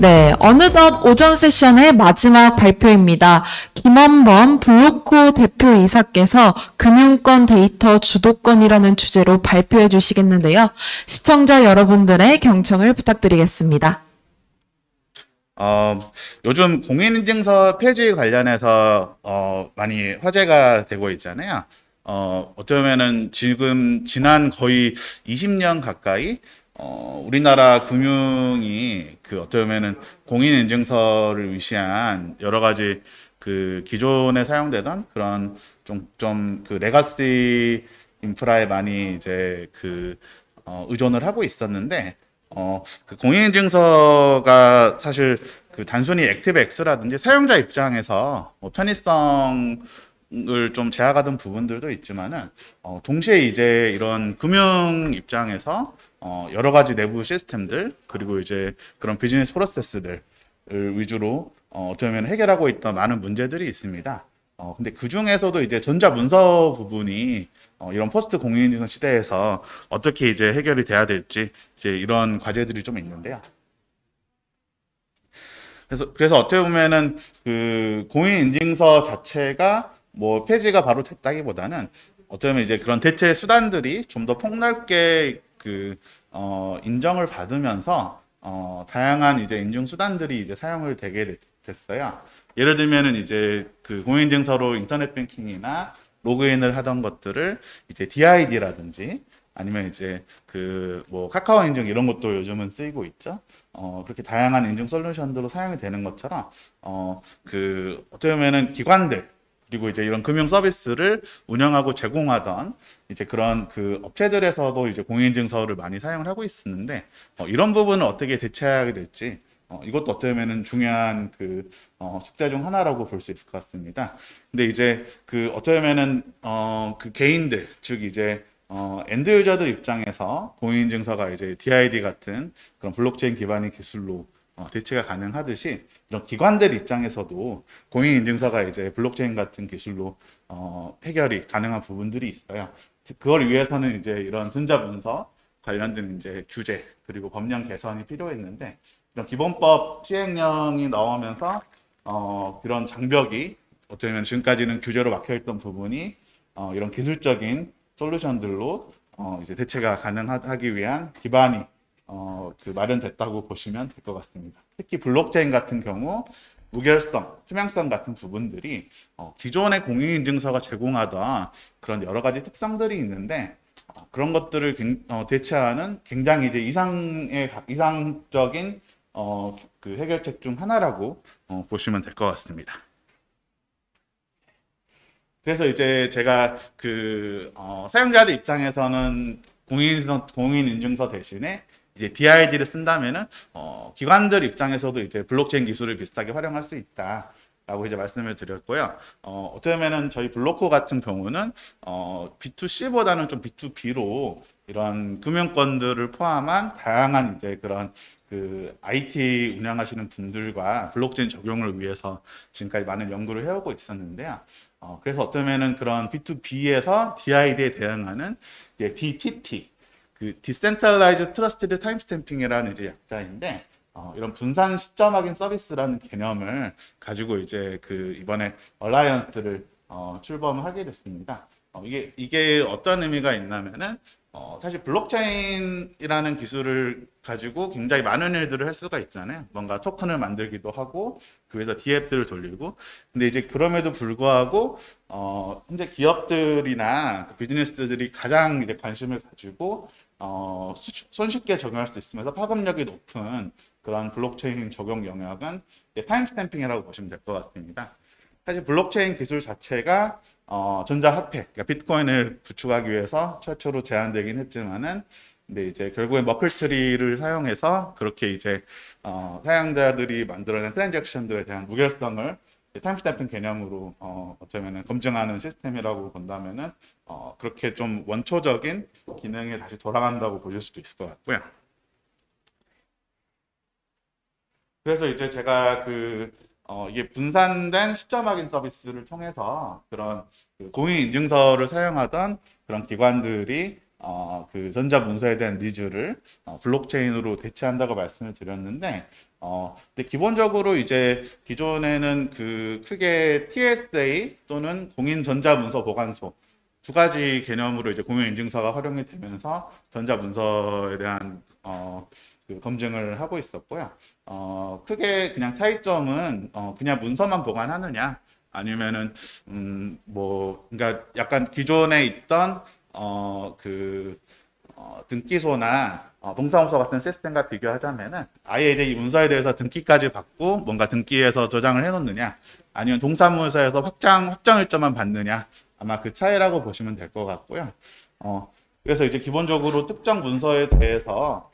네, 어느덧 오전 세션의 마지막 발표입니다. 김원범 블로코 대표이사께서 금융권 데이터 주도권이라는 주제로 발표해 주시겠는데요. 시청자 여러분들의 경청을 부탁드리겠습니다. 요즘 공인인증서 폐지 관련해서 많이 화제가 되고 있잖아요. 어쩌면은 지금 지난 거의 20년 가까이 우리나라 금융이 어쩌면은 공인인증서를 위시한 여러 가지 기존에 사용되던 그런 좀 레가시 인프라에 많이 이제 의존을 하고 있었는데 공인인증서가 사실 단순히 액티브엑스라든지 사용자 입장에서 편의성을 좀 제약하던 부분들도 있지만은 동시에 이제 이런 금융 입장에서 여러 가지 내부 시스템들 그리고 이제 그런 비즈니스 프로세스들 위주로 어쩌면 해결하고 있던 많은 문제들이 있습니다. 근데 그 중에서도 이제 전자문서 부분이 이런 포스트 공인인증서 시대에서 어떻게 이제 해결이 돼야 될지 이제 이런 과제들이 좀 있는데요. 그래서 어떻게 보면은 공인인증서 자체가 뭐 폐지가 바로 됐다기보다는 어쩌면 이제 그런 대체 수단들이 좀 더 폭넓게 인정을 받으면서 다양한 이제 인증 수단들이 이제 사용을 되게 됐어요. 예를 들면은 이제 공인인증서로 인터넷 뱅킹이나 로그인을 하던 것들을 이제 DID라든지 아니면 이제 뭐 카카오 인증 이런 것도 요즘은 쓰이고 있죠. 그렇게 다양한 인증 솔루션들로 사용이 되는 것처럼 어떻게 보면은 기관들 그리고 이제 이런 금융 서비스를 운영하고 제공하던 이제 그런 업체들에서도 이제 공인인증서를 많이 사용을 하고 있었는데 이런 부분을 어떻게 대체하게 될지 이것도 어떻게 보면은 중요한 숙제 중 하나라고 볼 수 있을 것 같습니다. 근데 이제 어떻게 보면은 개인들 즉 이제 엔드 유저들 입장에서 공인인증서가 이제 DID 같은 그런 블록체인 기반의 기술로 대체가 가능하듯이 이런 기관들 입장에서도 공인인증서가 이제 블록체인 같은 기술로 해결이 가능한 부분들이 있어요. 그걸 위해서는 이제 이런 전자문서 관련된 이제 규제 그리고 법령 개선이 필요했는데 이런 기본법 시행령이 나오면서 그런 장벽이 어떻게 보면 지금까지는 규제로 막혀있던 부분이 이런 기술적인 솔루션들로 이제 대체가 가능하기 위한 기반이 마련됐다고 보시면 될 것 같습니다. 특히 블록체인 같은 경우 무결성, 투명성 같은 부분들이 기존의 공인인증서가 제공하던 그런 여러 가지 특성들이 있는데 그런 것들을 대체하는 굉장히 이제 이상적인 해결책 중 하나라고 보시면 될 것 같습니다. 그래서 이제 제가 사용자들 입장에서는 공인인증서 대신에 이제 DID를 쓴다면은 기관들 입장에서도 이제 블록체인 기술을 비슷하게 활용할 수 있다라고 이제 말씀을 드렸고요. 어떻게 보면은 저희 블로코 같은 경우는 B2C보다는 좀 B2B로 이런 금융권들을 포함한 다양한 이제 그런 IT 운영하시는 분들과 블록체인 적용을 위해서 지금까지 많은 연구를 해오고 있었는데요. 그래서 어쩌면은 그런 B2B에서 DID에 대응하는 이제 DTT, Decentralized Trusted Timestamping이라는 이제 약자인데, 이런 분산 시점확인 서비스라는 개념을 가지고 이제 이번에 얼라이언스를 출범하게 됐습니다. 이게 어떤 의미가 있냐면은 사실 블록체인이라는 기술을 가지고 굉장히 많은 일들을 할 수가 있잖아요. 뭔가 토큰을 만들기도 하고 그 위에서 DApp들을 돌리고 근데 이제 그럼에도 불구하고 현재 기업들이나 비즈니스들이 가장 이제 관심을 가지고 손쉽게 적용할 수 있으면서 파급력이 높은 그런 블록체인 적용 영역은 타임스탬핑이라고 보시면 될 것 같습니다. 사실 블록체인 기술 자체가 전자화폐, 그러니까 비트코인을 구축하기 위해서 최초로 제안되긴 했지만은, 근데 이제 결국엔 머클트리를 사용해서 그렇게 이제 사용자들이 만들어낸 트랜잭션들에 대한 무결성을 타임스탬핑 개념으로 어쩌면은 검증하는 시스템이라고 본다면은 그렇게 좀 원초적인 기능에 다시 돌아간다고 보실 수도 있을 것 같고요. 그래서 이제 제가 이게 분산된 시점 확인 서비스를 통해서 그런 공인 인증서를 사용하던 그런 기관들이 전자 문서에 대한 니즈를 블록체인으로 대체한다고 말씀을 드렸는데 근데 기본적으로 이제 기존에는 그 크게 TSA 또는 공인전자문서보관소 두 가지 개념으로 이제 공인인증서가 활용이 되면서 전자문서에 대한 그 검증을 하고 있었고요. 크게 그냥 차이점은 그냥 문서만 보관하느냐 아니면은 뭐 그러니까 약간 기존에 있던 등기소나 동사무소 같은 시스템과 비교하자면은 아예 이제 이 문서에 대해서 등기까지 받고 뭔가 등기에서 저장을 해놓느냐 아니면 동사무소에서 확정 일자만 받느냐 아마 그 차이라고 보시면 될 것 같고요. 그래서 이제 기본적으로 특정 문서에 대해서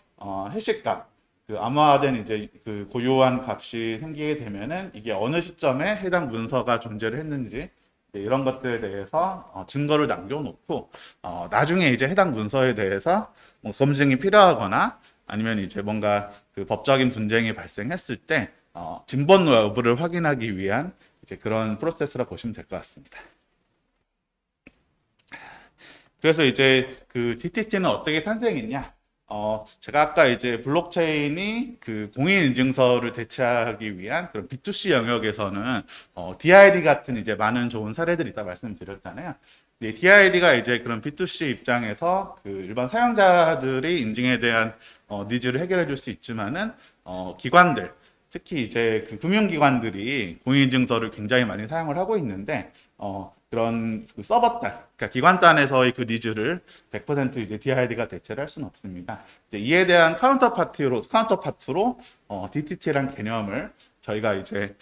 해시값 그 암호화된 이제 그 고유한 값이 생기게 되면은 이게 어느 시점에 해당 문서가 존재를 했는지 이런 것들에 대해서 증거를 남겨놓고 나중에 이제 해당 문서에 대해서 뭐 검증이 필요하거나 아니면 이제 뭔가 그 법적인 분쟁이 발생했을 때 진번호 여부를 확인하기 위한 이제 그런 프로세스라 보시면 될 것 같습니다. 그래서 이제 그 DTT는 어떻게 탄생했냐? 제가 아까 이제 블록체인이 그 공인인증서를 대체하기 위한 그런 B2C 영역에서는 DID 같은 이제 많은 좋은 사례들이 있다 말씀드렸잖아요. DID가 이제 그런 B2C 입장에서 그 일반 사용자들이 인증에 대한 니즈를 해결해 줄 수 있지만은 기관들 특히 이제 그 금융기관들이 공인인증서를 굉장히 많이 사용을 하고 있는데 그런 그 서버단, 그러니까 기관단에서의 그 니즈를 100% 이제 DID가 대체를 할 수는 없습니다. 이에 대한 카운터파트로 DTT란 개념을 저희가 이제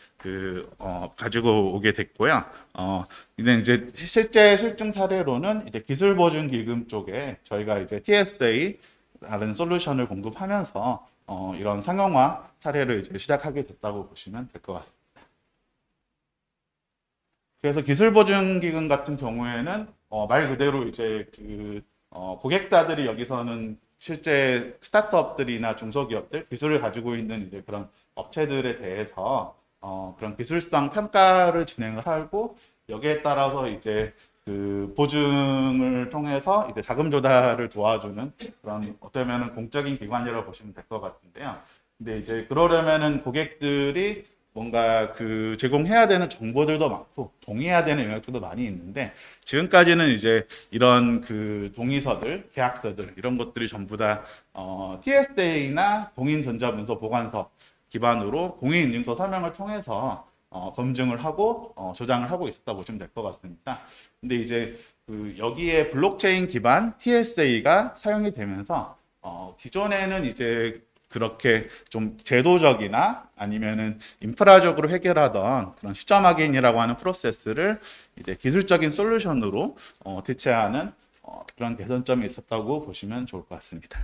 가지고 오게 됐고요. 이제 실제 실증 사례로는 이제 기술보증기금 쪽에 저희가 이제 TSA 다른 솔루션을 공급하면서 이런 상용화 사례를 이제 시작하게 됐다고 보시면 될 것 같습니다. 그래서 기술보증기금 같은 경우에는 말 그대로 이제 고객사들이 여기서는 실제 스타트업들이나 중소기업들 기술을 가지고 있는 이제 그런 업체들에 대해서 그런 기술성 평가를 진행을 하고 여기에 따라서 이제 그 보증을 통해서 이제 자금 조달을 도와주는 그런 어쩌면은 공적인 기관이라고 보시면 될 것 같은데요. 근데 이제 그러려면은 고객들이 뭔가 그 제공해야 되는 정보들도 많고 동의해야 되는 영역들도 많이 있는데 지금까지는 이제 이런 그 동의서들, 계약서들 이런 것들이 전부 다 TSA나 공인전자문서 보관서 기반으로 공인인증서 서명을 통해서 검증을 하고 조장을 하고 있었다 보시면 될 것 같습니다. 근데 이제 그 여기에 블록체인 기반 TSA가 사용이 되면서 기존에는 이제 그렇게 좀 제도적이나 아니면은 인프라적으로 해결하던 그런 시점 확인이라고 하는 프로세스를 이제 기술적인 솔루션으로 대체하는 그런 개선점이 있었다고 보시면 좋을 것 같습니다.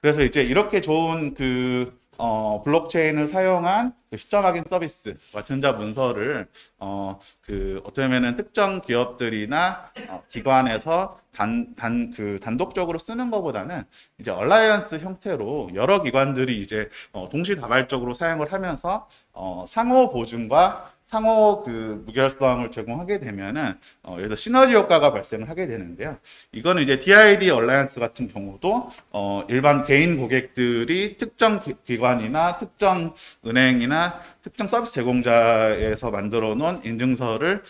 그래서 이제 이렇게 좋은 블록체인을 사용한 그 시점 확인 서비스와 전자문서를 어쩌면은 특정 기업들이나 기관에서 단독적으로 쓰는 것보다는 이제 얼라이언스 형태로 여러 기관들이 이제 동시다발적으로 사용을 하면서 상호 보증과 상호 그 무결성을 제공하게 되면은 여기서 시너지 효과가 발생을 하게 되는데요. 이거는 이제 DID 얼라이언스 같은 경우도 일반 개인 고객들이 특정 기관이나 특정 은행이나 특정 서비스 제공자에서 만들어 놓은 인증서를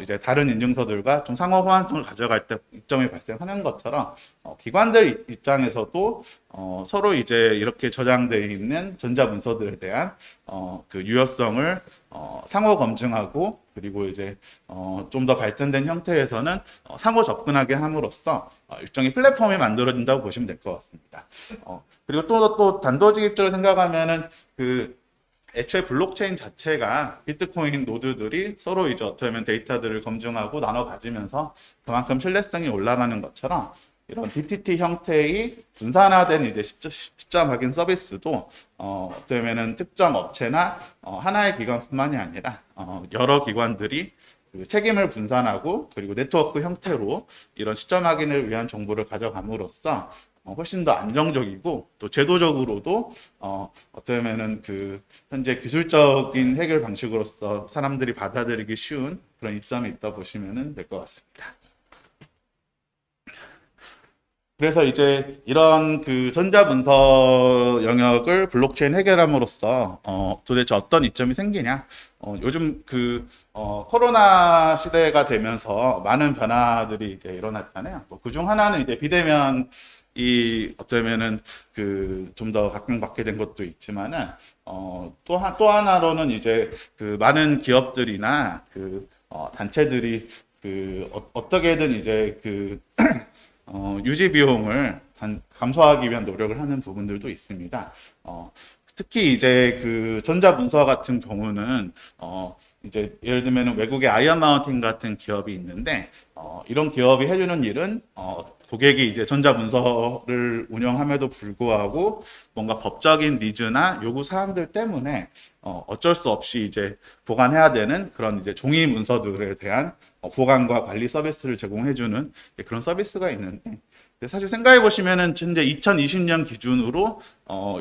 이제 다른 인증서들과 좀 상호 호환성을 가져갈 때 이점이 발생하는 것처럼 기관들 입장에서도 서로 이제 이렇게 저장되어 있는 전자문서들에 대한 그 유효성을 상호 검증하고 그리고 이제 좀 더 발전된 형태에서는 상호 접근하게 함으로써 일종의 플랫폼이 만들어진다고 보시면 될 것 같습니다. 그리고 또 단도직입적으로 생각하면은 애초에 블록체인 자체가 비트코인 노드들이 서로 이제 어쩌면 데이터들을 검증하고 나눠 가지면서 그만큼 신뢰성이 올라가는 것처럼 이런 DTT 형태의 분산화된 이제 시점 확인 서비스도 어쩌면은 특정 업체나 하나의 기관뿐만이 아니라 여러 기관들이 그 책임을 분산하고 그리고 네트워크 형태로 이런 시점 확인을 위한 정보를 가져감으로써 훨씬 더 안정적이고 또 제도적으로도 어쩌면은 현재 기술적인 해결 방식으로서 사람들이 받아들이기 쉬운 그런 이점이 있다 보시면 될 것 같습니다. 그래서 이제 이런 그 전자문서 영역을 블록체인 해결함으로써 도대체 어떤 이점이 생기냐? 요즘 코로나 시대가 되면서 많은 변화들이 이제 일어났잖아요. 그중 하나는 이제 비대면이 어쩌면은 좀 더 각광받게 된 것도 있지만은 또 하나로는 이제 많은 기업들이나 단체들이 어떻게든 이제 유지 비용을 감소하기 위한 노력을 하는 부분들도 있습니다. 특히 이제 전자문서 같은 경우는 이제 예를 들면 외국의 아이언 마운틴 같은 기업이 있는데 이런 기업이 해주는 일은 고객이 이제 전자문서를 운영함에도 불구하고 뭔가 법적인 니즈나 요구 사항들 때문에 어쩔 수 없이 이제 보관해야 되는 그런 이제 종이 문서들에 대한 보관과 관리 서비스를 제공해주는 그런 서비스가 있는데 사실 생각해 보시면은 현재 2020년 기준으로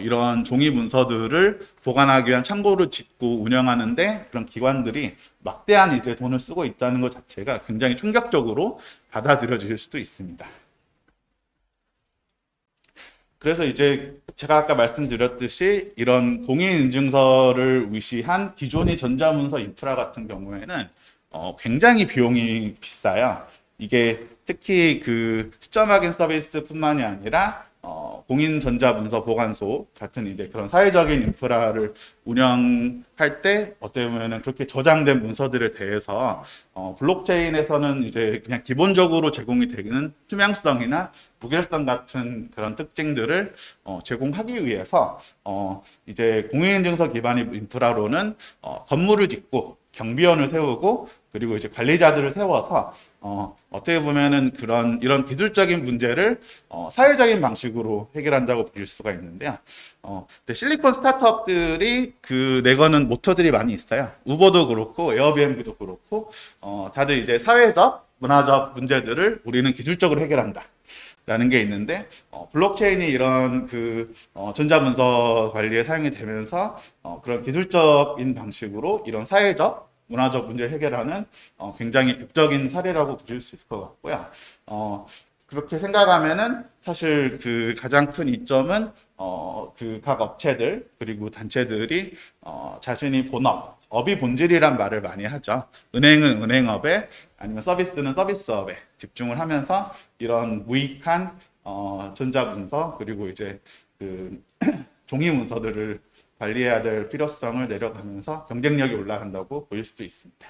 이런 종이 문서들을 보관하기 위한 창고를 짓고 운영하는데 그런 기관들이 막대한 이제 돈을 쓰고 있다는 것 자체가 굉장히 충격적으로 받아들여질 수도 있습니다. 그래서 이제 제가 아까 말씀드렸듯이 이런 공인인증서를 위시한 기존의 전자문서 인프라 같은 경우에는 굉장히 비용이 비싸요. 이게 특히 시점 확인 서비스뿐만이 아니라 공인전자문서 보관소 같은 이제 그런 사회적인 인프라를 운영할 때 어떻게 보면은 그렇게 저장된 문서들에 대해서 블록체인에서는 이제 그냥 기본적으로 제공이 되는 투명성이나 무결성 같은 그런 특징들을 제공하기 위해서 이제 공인인증서 기반의 인프라로는 건물을 짓고 경비원을 세우고 그리고 이제 관리자들을 세워서 어떻게 보면은 이런 기술적인 문제를 사회적인 방식으로 해결한다고 볼 수가 있는데요. 근데 실리콘 스타트업들이 내거는 모토들이 많이 있어요. 우버도 그렇고 에어비앤비도 그렇고 다들 이제 사회적, 문화적 문제들을 우리는 기술적으로 해결한다. 라는 게 있는데 블록체인이 이런 전자문서 관리에 사용이 되면서 그런 기술적인 방식으로 이런 사회적 문화적 문제를 해결하는 굉장히 극적인 사례라고 부를 수 있을 것 같고요. 그렇게 생각하면은 사실 가장 큰 이점은 각 업체들 그리고 단체들이 자신이 본업, 업이 본질이란 말을 많이 하죠. 은행은 은행업에 아니면 서비스는 서비스업에 집중을 하면서 이런 무익한 전자문서 그리고 이제 종이 문서들을 관리해야 될 필요성을 내려가면서 경쟁력이 올라간다고 보일 수도 있습니다.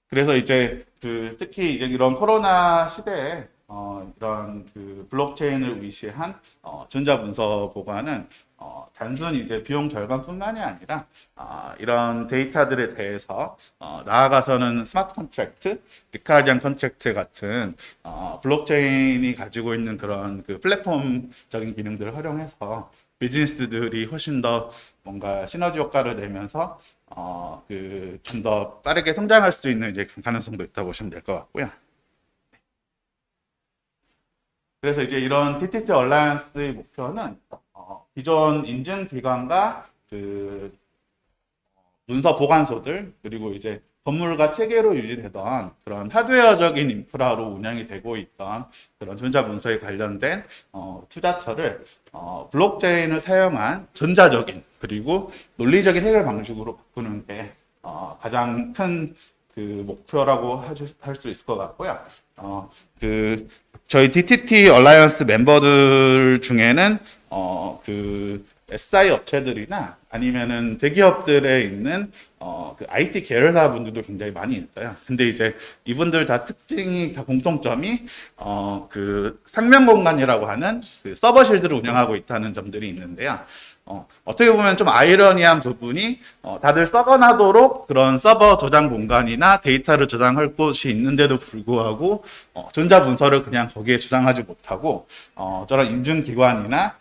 그래서 이제 특히 이제 이런 코로나 시대에 이런 블록체인을 위시한 전자문서 보관은 단순히 이제 비용 절감뿐만이 아니라 이런 데이터들에 대해서 나아가서는 스마트 컨트랙트, 리카르디안 컨트랙트 같은 블록체인이 가지고 있는 그런 플랫폼적인 기능들을 활용해서 비즈니스들이 훨씬 더 뭔가 시너지 효과를 내면서 좀 더 빠르게 성장할 수 있는 이제 가능성도 있다고 보시면 될 것 같고요. 그래서 이제 이런 TTT 얼라이언스의 목표는 기존 인증기관과 문서 보관소들 그리고 이제 건물과 체계로 유지되던 그런 하드웨어적인 인프라로 운영이 되고 있던 그런 전자문서에 관련된 투자처를 블록체인을 사용한 전자적인 그리고 논리적인 해결 방식으로 바꾸는 게 가장 큰 목표라고 할 수 있을 것 같고요. 저희 DTT 얼라이언스 멤버들 중에는 SI 업체들이나 아니면은 대기업들에 있는 IT 계열사 분들도 굉장히 많이 있어요. 근데 이제 이분들 다 특징이 다 공통점이 상명 공간이라고 하는 서버 실드를 운영하고 있다는 점들이 있는데요. 어떻게 보면 좀 아이러니한 부분이 다들 써거나도록 그런 서버 저장 공간이나 데이터를 저장할 곳이 있는데도 불구하고 전자문서를 그냥 거기에 저장하지 못하고 저런 인증기관이나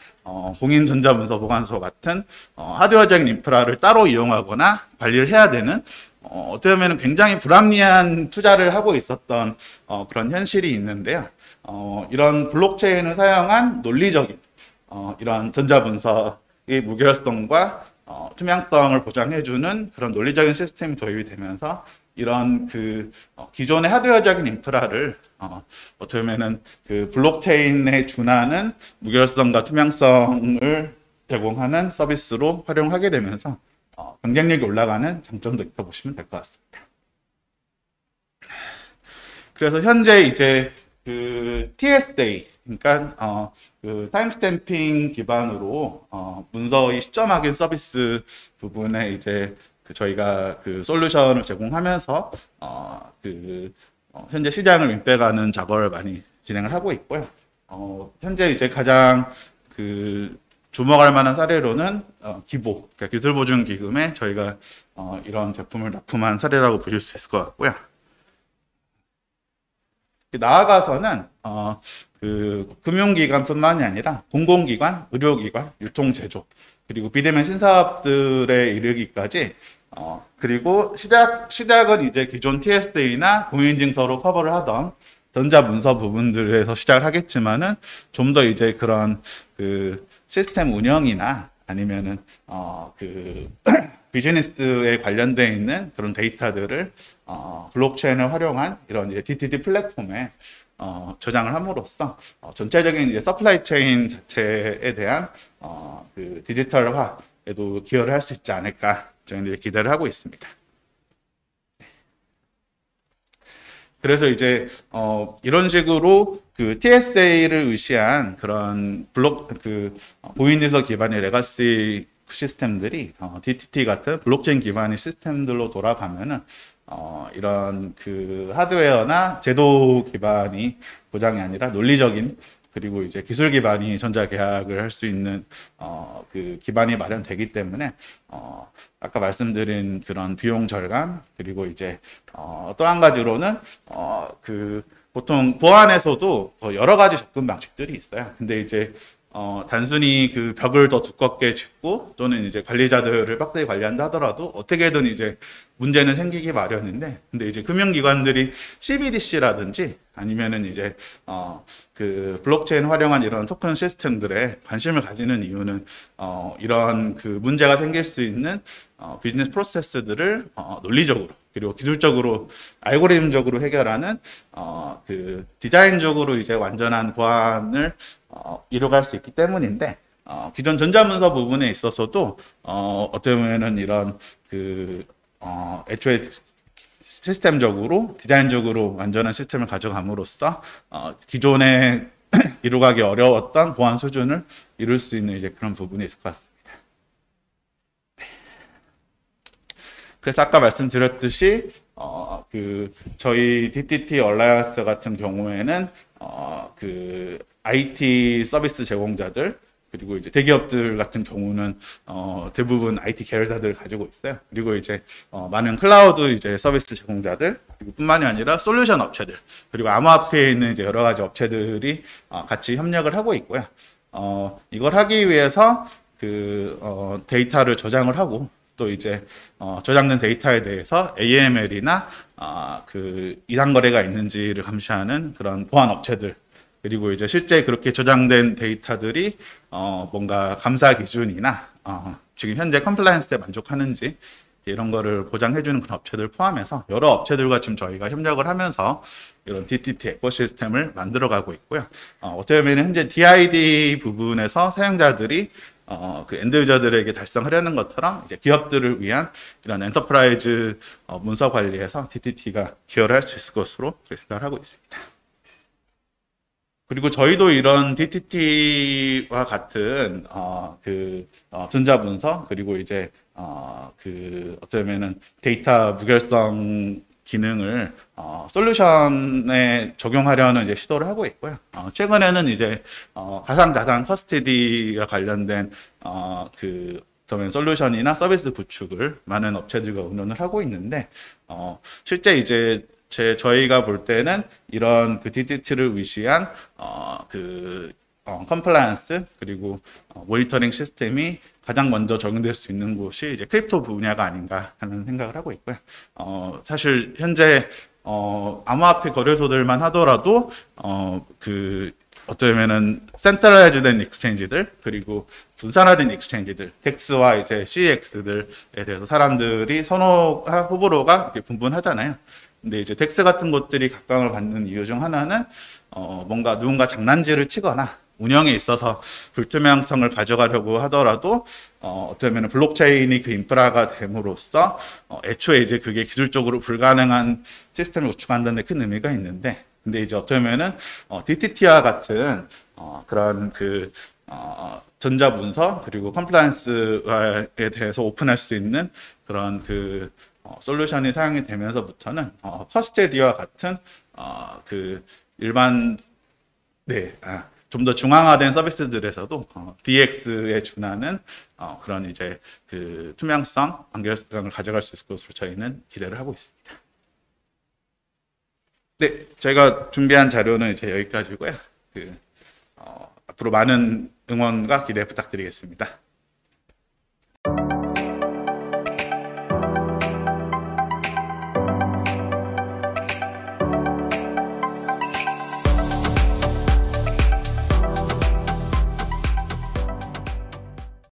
공인전자문서 보관소 같은 하드웨어적인 인프라를 따로 이용하거나 관리를 해야 되는 어떻게 보면 굉장히 불합리한 투자를 하고 있었던 그런 현실이 있는데요. 이런 블록체인을 사용한 논리적인 이런 전자문서 이 무결성과 투명성을 보장해주는 그런 논리적인 시스템이 도입이 되면서 이런 기존의 하드웨어적인 인프라를 어떻게 보면은 그 블록체인에 준하는 무결성과 투명성을 제공하는 서비스로 활용하게 되면서 경쟁력이 올라가는 장점도 있다 보시면 될 것 같습니다. 그래서 현재 이제 그 TSA, 그러니까 그 타임스탬핑 기반으로 문서의 시점 확인 서비스 부분에 이제 저희가 그 솔루션을 제공하면서 현재 시장을 윈백하는 작업을 많이 진행을 하고 있고요. 현재 이제 가장 주목할 만한 사례로는 기보, 그러니까 기술보증기금에 저희가 이런 제품을 납품한 사례라고 보실 수 있을 것 같고요. 나아가서는 금융기관뿐만이 아니라 공공기관, 의료기관, 유통제조, 그리고 비대면 신사업들에 이르기까지 그리고 시작은 이제 기존 TSA나 공인인증서로 커버를 하던 전자문서 부분들에서 시작을 하겠지만은 좀 더 이제 그런 시스템 운영이나 아니면은 비즈니스에 관련되어 있는 그런 데이터들을 블록체인을 활용한 이런 이제 DTT 플랫폼에 저장을 함으로써 전체적인 이제 서플라이 체인 자체에 대한 디지털화에도 기여를 할 수 있지 않을까 저희는 기대를 하고 있습니다. 그래서 이제 이런 식으로 TSA를 의시한 그런 고인인증서 기반의 레가시 시스템들이 DTT 같은 블록체인 기반의 시스템들로 돌아가면은 이런 하드웨어나 제도 기반이 보장이 아니라 논리적인 그리고 이제 기술 기반이 전자 계약을 할 수 있는 기반이 마련되기 때문에 아까 말씀드린 그런 비용 절감 그리고 이제 또 한 가지로는 보통 보안에서도 여러 가지 접근 방식들이 있어요. 근데 이제 단순히 벽을 더 두껍게 짓고 또는 이제 관리자들을 빡세게 관리한다 하더라도 어떻게든 이제 문제는 생기기 마련인데, 근데 이제 금융기관들이 CBDC라든지 아니면은 이제 블록체인 활용한 이런 토큰 시스템들에 관심을 가지는 이유는 이런 문제가 생길 수 있는 비즈니스 프로세스들을 논리적으로 그리고 기술적으로 알고리즘적으로 해결하는 디자인적으로 이제 완전한 보안을 이루어갈 수 있기 때문인데, 기존 전자문서 부분에 있어서도 어떻게 보면은 이런 애초에 시스템적으로 디자인적으로 완전한 시스템을 가져감으로써 기존에 이루어가기 어려웠던 보안 수준을 이룰 수 있는 이제 그런 부분이 있을 것 같습니다. 그래서 아까 말씀드렸듯이 저희 DTT 얼라이언스 같은 경우에는 IT 서비스 제공자들 그리고 이제 대기업들 같은 경우는 대부분 IT 계열사들을 가지고 있어요. 그리고 이제 많은 클라우드 이제 서비스 제공자들 그리고 뿐만이 아니라 솔루션 업체들 그리고 암호화폐에 있는 이제 여러 가지 업체들이 같이 협력을 하고 있고요. 이걸 하기 위해서 데이터를 저장을 하고 또 이제 저장된 데이터에 대해서 AML이나 이상 거래가 있는지를 감시하는 그런 보안 업체들 그리고 이제 실제 그렇게 저장된 데이터들이 뭔가 감사 기준이나 지금 현재 컴플라이언스에 만족하는지 이런 거를 보장해주는 그런 업체들 포함해서 여러 업체들과 지금 저희가 협력을 하면서 이런 DTT 에코시스템을 만들어가고 있고요. 어떻게 보면 현재 DID 부분에서 사용자들이 엔드 유저들에게 달성하려는 것처럼 이제 기업들을 위한 이런 엔터프라이즈 문서 관리에서 DTT가 기여를 할 수 있을 것으로 생각을 하고 있습니다. 그리고 저희도 이런 DTT와 같은 전자문서 그리고 이제 어떻게 보면은 데이터 무결성 기능을 솔루션에 적용하려는 이제 시도를 하고 있고요. 최근에는 이제 가상자산 커스터디와 관련된 솔루션이나 서비스 구축을 많은 업체들과 운영을 하고 있는데, 실제 이제 저희가 볼 때는 이런 DTT를 위시한 컴플라이언스 그리고 모니터링 시스템이 가장 먼저 적용될 수 있는 곳이 이제 크립토 분야가 아닌가 하는 생각을 하고 있고요. 사실 현재 암호화폐 거래소들만 하더라도 어쩌면은 센트럴라이즈된 익스체인지들 그리고 분산화된 익스체인지들 덱스와 이제 CEX들에 대해서 사람들이 선호 호불호가 이렇게 분분하잖아요. 근데 이제 덱스 같은 것들이 각광을 받는 이유 중 하나는 뭔가 누군가 장난질을 치거나 운영에 있어서 불투명성을 가져가려고 하더라도 어쩌면 블록체인이 그 인프라가 됨으로써 애초에 이제 그게 기술적으로 불가능한 시스템을 구축한다는 데 큰 의미가 있는데, 근데 이제 어쩌면은 DTT와 같은 그런 그 전자 문서 그리고 컴플라이언스에 대해서 오픈할 수 있는 그런 그 솔루션이 사용이 되면서부터는 커스테디와 같은 그 일반 좀 더 중앙화된 서비스들에서도 DX에 준하는 그런 이제 그 투명성, 안결성을 가져갈 수 있을 것으로 저희는 기대를 하고 있습니다. 네, 저희가 준비한 자료는 이제 여기까지고요. 앞으로 많은 응원과 기대 부탁드리겠습니다.